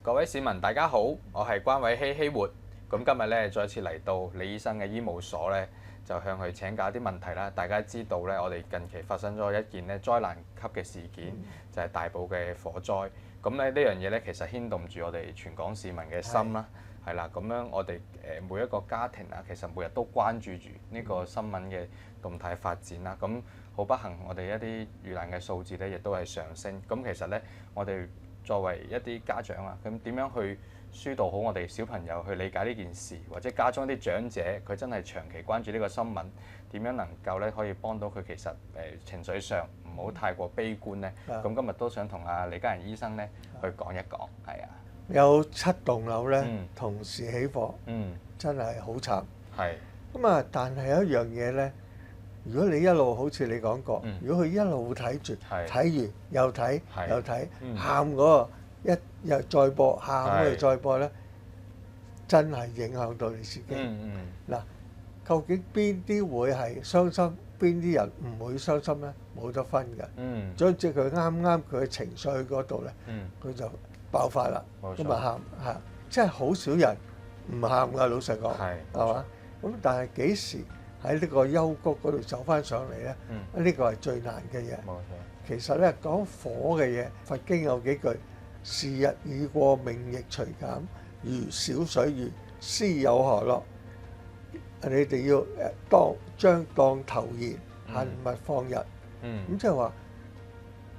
各位市民大家好，我係關偉希活。咁今日咧再次嚟到李醫生嘅醫務所咧，就向佢請教啲問題啦。大家知道咧，我哋近期發生咗一件咧災難級嘅事件，就係大埔嘅火災。咁咧呢樣嘢咧，其實牽動住我哋全港市民嘅心啦。係啦，咁樣我哋每一個家庭啊，其實每日都關注住呢個新聞嘅動態發展啦。咁好不幸，我哋一啲遇難嘅數字咧，亦都係上升。咁其實咧，我哋作為一啲家長啊，咁點樣去疏導好我哋小朋友去理解呢件事，或者家中一啲長者佢真係長期關注呢個新聞，點樣能夠咧可以幫到佢其實情緒上唔好太過悲觀咧？咁今日都想同阿李嘉仁醫生咧去講一講，係啊。有7棟樓咧同時起火，真係好慘。係。咁啊，但係有一樣嘢咧，如果你一路好似你講過，如果佢一路睇住，睇完又睇又睇，喊嗰個一日再播，喊嗰個再播咧，真係影響到你自己。嗱，究竟邊啲會係傷心，邊啲人唔會傷心咧？冇得分嘅。總之佢啱佢嘅情緒嗰度咧，佢就爆發啦，咁啊喊嚇，即係好少人唔喊噶，老實講，係嘛？咁但係幾時喺呢個幽谷嗰度走翻上嚟咧？呢個係最難嘅嘢。冇錯。其實咧講火嘅嘢，佛經有幾句：時日已過，命亦隨減，如小水魚，斯有何樂？你哋要當頭燃，恨勿放逸。咁即係話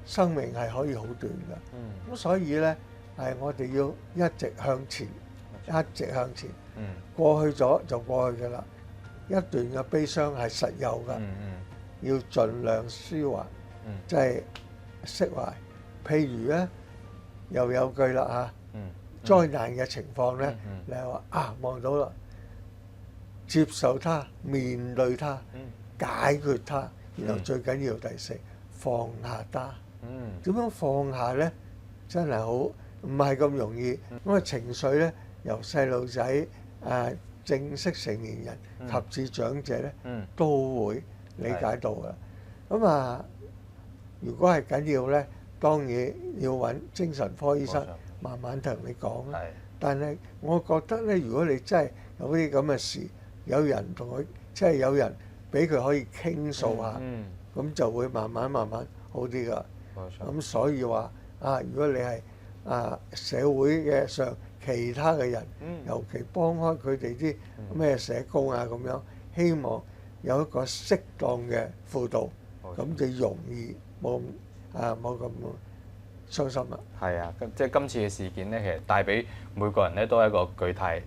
生命係可以好短㗎。咁所以咧。係我哋要一直向前，一直向前。過去咗就過去㗎啦。一段嘅悲傷係實有㗎，要盡量舒緩，即係釋懷。譬如咧，又有句啦嚇，災難嘅情況咧，你話啊望到啦，接受它，面對它，解決它，然後最緊要第四，放下它。點樣放下咧？真係好。唔係咁容易，咁啊情緒咧，由細路仔正式成年人及至長者咧，都會理解到㗎。咁啊，如果係緊要咧，當然要揾精神科醫生慢慢同你講啦。但係我覺得咧，如果你真係有啲咁嘅事，有人同佢，即係有人俾佢可以傾訴下，咁就會慢慢好啲㗎。咁所以話如果你係社會嘅上其他嘅人，尤其幫開佢哋啲咩社工啊咁樣，希望有一個適當嘅輔導，咁就容易冇咁傷心啦。係啊，即係今次嘅事件咧，其實帶俾每個人咧都係一個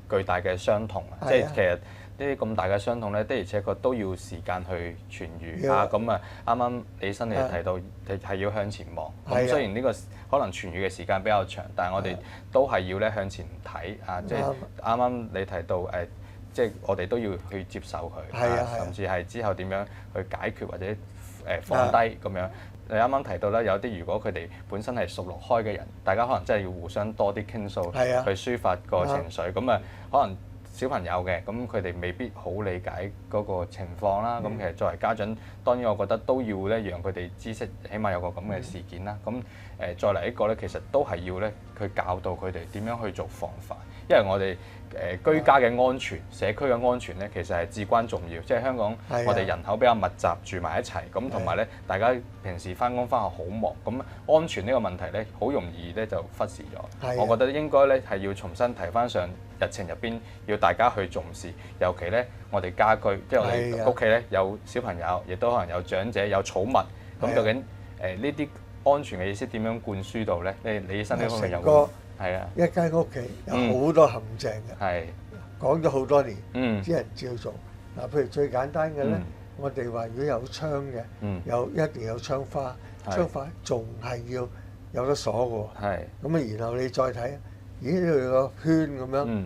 巨大嘅傷痛啊！即係其實呢啲咁大嘅傷痛咧，的而且確都要時間去痊愈啊！咁啊，啱啱李醫生你提到係要向前望。咁雖然呢個可能痊愈嘅時間比較長，但係我哋都係要咧向前睇啊！即係啱啱你提到即係我哋都要去接受佢，甚至係之後點樣去解決或者放低咁樣。你啱啱提到咧，有啲如果佢哋本身係熟絡開嘅人，大家可能真係要互相多啲傾訴，去抒發個情緒。咁啊，可能小朋友嘅，咁佢哋未必好理解嗰個情況啦。咁其實作為家長，當然我覺得都要咧讓佢哋知識，起碼有個咁嘅事件啦。咁再嚟一個咧，其實都係要咧去教導佢哋點樣去做防範，因為我哋居家嘅安全、社區嘅安全咧，其實係至關重要。即係香港，我哋人口比較密集，住埋一齊，咁同埋咧，大家平時翻工翻學好忙，咁安全呢個問題咧，好容易咧就忽視咗。我覺得應該咧係要重新提翻上日程入邊，要大家去重視。尤其咧，我哋家居，即係我哋屋企咧有小朋友，亦都可能有長者、有寵物。咁究竟呢啲安全嘅意思點樣灌輸到咧？李醫生呢方面有係啊，一間屋企有好多陷阱嘅，講咗好多年，啲人照做。嗱，譬如最簡單嘅咧，我哋話如果有窗嘅，一定有窗花，窗花仲係要有得鎖嘅。咁啊，然後你再睇，咦呢度有個圈咁樣，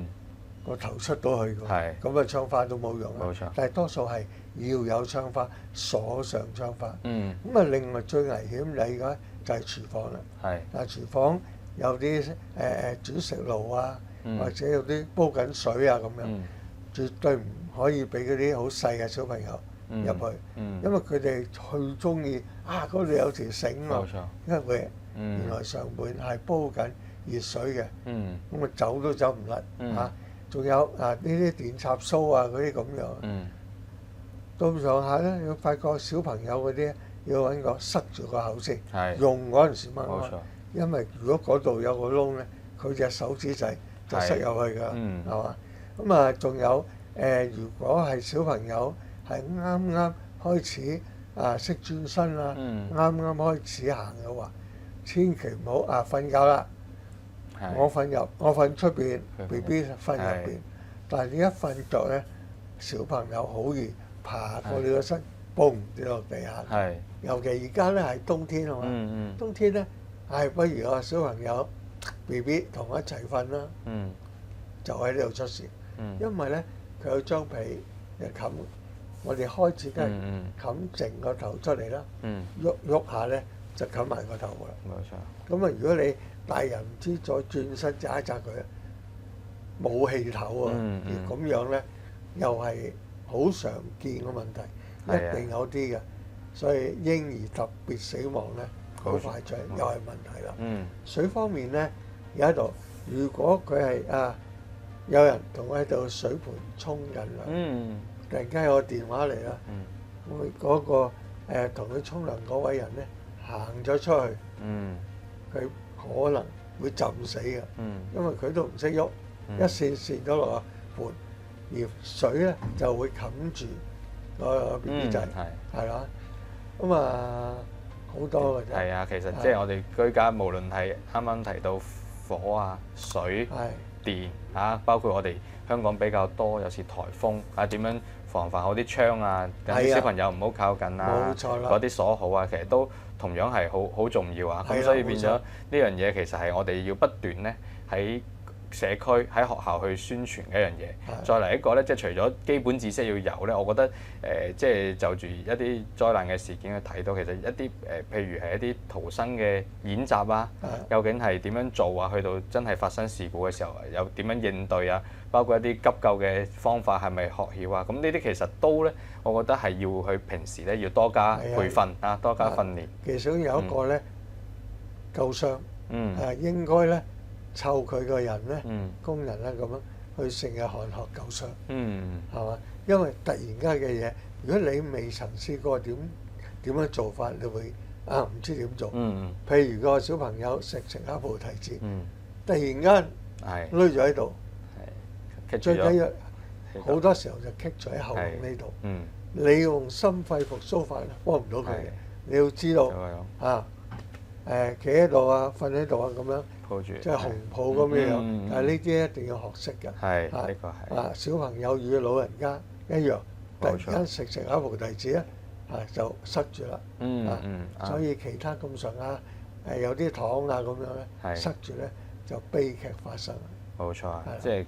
個頭出到去嘅，咁啊窗花都冇用啦。冇錯。但係多數係要有窗花，鎖上窗花。咁啊，另外最危險你而家就係廚房啦。但係廚房有啲煮食爐啊，或者有啲煲緊水啊咁樣，絕對唔可以俾嗰啲好細嘅小朋友入去，因為佢哋去中意嗰度有條繩喎，因為原來上面係煲緊熱水嘅，嗯，咁啊走都走唔甩嚇。仲有呢啲電插蘇啊嗰啲咁樣，到上下咧，要發覺小朋友嗰啲要揾個塞住個口先，用嗰陣時掹開，因為如果嗰度有個窿咧，佢隻手指仔就塞入去㗎，係嘛？咁啊，仲有如果係小朋友係啱啱開始識轉身啊，啱啱開始行嘅話，千祈唔好瞓覺啦。我瞓出邊 ，BB 瞓入邊。但係你一瞓着咧，小朋友好易爬過你個身，嘣跌落地下。尤其而家咧係冬天啊嘛，冬天咧不如個小朋友 BB 同我一齊瞓啦，就喺呢度出事。因為咧佢有張被就冚，我哋開始梗係冚淨個頭出嚟啦，喐下咧就冚埋個頭㗎啦。冇錯。咁啊，如果你大人唔知再轉身揸一揸佢，冇氣頭啊！咁樣咧又係好常見嘅問題，一定有啲嘅。所以嬰兒特別死亡咧，好快脆又係問題啦。水方面咧，而家度如果佢係有人同佢喺度水盆沖緊涼，突然間有個電話嚟啦，嗰個同佢沖涼嗰位人咧行咗出去，佢可能會浸死嘅，因為佢都唔識喐，一跣咗落個盆，而水咧就會冚住個 BB 仔，係啦。咁好多嘅啫。係啊，其實即係我哋居家，無論係啱啱提到火啊、水、電包括我哋香港比較多，有時颱風點樣防範好啲窗啊，等啲小朋友唔好靠近啊，嗰啲鎖好啊，其實都同樣係好重要啊。咁所以變咗呢樣嘢，其實係我哋要不斷咧喺社區喺學校去宣傳嘅一樣嘢。再嚟一個咧，即係除咗基本知識要有咧，我覺得即係就住一啲災難嘅事件去睇到，其實一啲譬如係一啲逃生嘅演習啊，究竟係點樣做啊？去到真係發生事故嘅時候，有點樣應對啊？包括一啲急救嘅方法係咪學曉啊？咁呢啲其實都咧，我覺得係要去平時咧要多加培訓多加訓練。其實有一個咧救傷，應該咧。湊佢個人咧，工人咧咁樣去成日寒學救傷，係嘛？因為突然間嘅嘢，如果你未曾試過點樣做法，你會唔知點做。譬如個小朋友食下菩提子，突然間攣咗喺度，最緊要好多時候就棘咗喺喉嚨呢度。你用心肺復甦法幫唔到佢嘅，你要知道企喺度瞓喺度咁樣。即係紅抱咁樣，但係呢啲一定要學識嘅。呢個係小朋友與老人家一樣，突然間食下菩提子咧，就塞住啦。所以其他咁上下有啲糖咁樣咧，塞住咧就悲劇發生。冇錯即係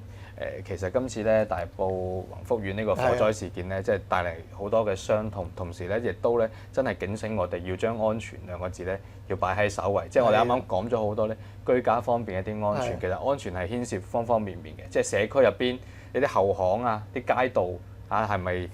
其實今次咧大埔宏福苑呢個火災事件咧，即係帶嚟好多嘅傷痛，同時咧亦都咧真係警醒我哋要將安全兩個字咧要擺喺首位。即係我哋啱啱講咗好多咧居家方面一啲安全，其實安全係牽涉方方面面嘅。即係社區入邊呢啲後巷啊、啲街道係咪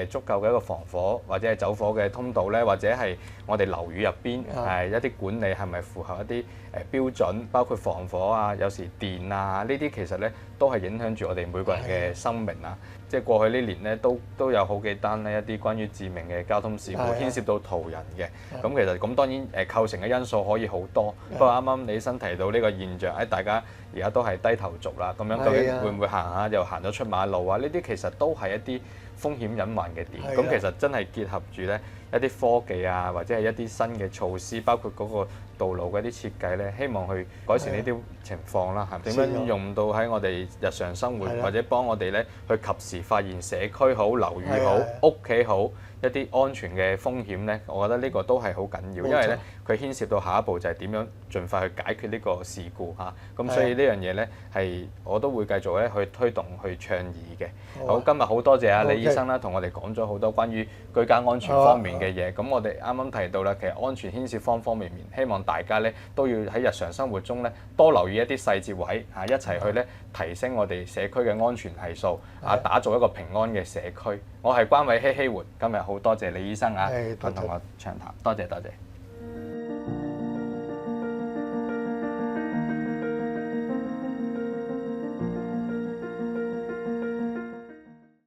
足夠嘅一個防火或者係走火嘅通道咧？或者係我哋樓宇入邊一啲管理係咪符合一啲標準，包括防火啊、有時電啊呢啲，其實咧都係影響住我哋每個人嘅生命啊。即係過去呢年咧都有好幾單呢一啲關於致命嘅交通事故牽涉到途人嘅。咁其實咁當然構成嘅因素可以好多。不過啱啱李醫生提到呢個現象，大家而家都係低頭族啦，咁樣究竟會唔會行下又行咗出馬路啊？呢啲其實都係一啲風險隱患嘅點。咁其實真係結合住咧一啲科技啊，或者係一啲新嘅措施，包括嗰個道路嘅一啲設計咧，希望去改善呢啲情況啦。點樣用到喺我哋日常生活，或者幫我哋咧去及時發現社區好、樓宇好、屋企好一啲安全嘅風險咧，我覺得呢個都係好緊要，因為咧佢牽涉到下一步就係點樣盡快去解決呢個事故嚇。咁所以呢樣嘢咧係我都會繼續咧去推動去倡議嘅。好，今日好多謝李醫生啦，同我哋講咗好多關於居家安全方面嘅嘢。咁我哋啱啱提到啦，其實安全牽涉方方面面，希望大家咧都要喺日常生活中咧多留意一啲細節位一齊去咧提升我哋社區嘅安全係數打造一個平安嘅社區。我係關偉希希活，今日好多謝李醫生同我暢談，多謝。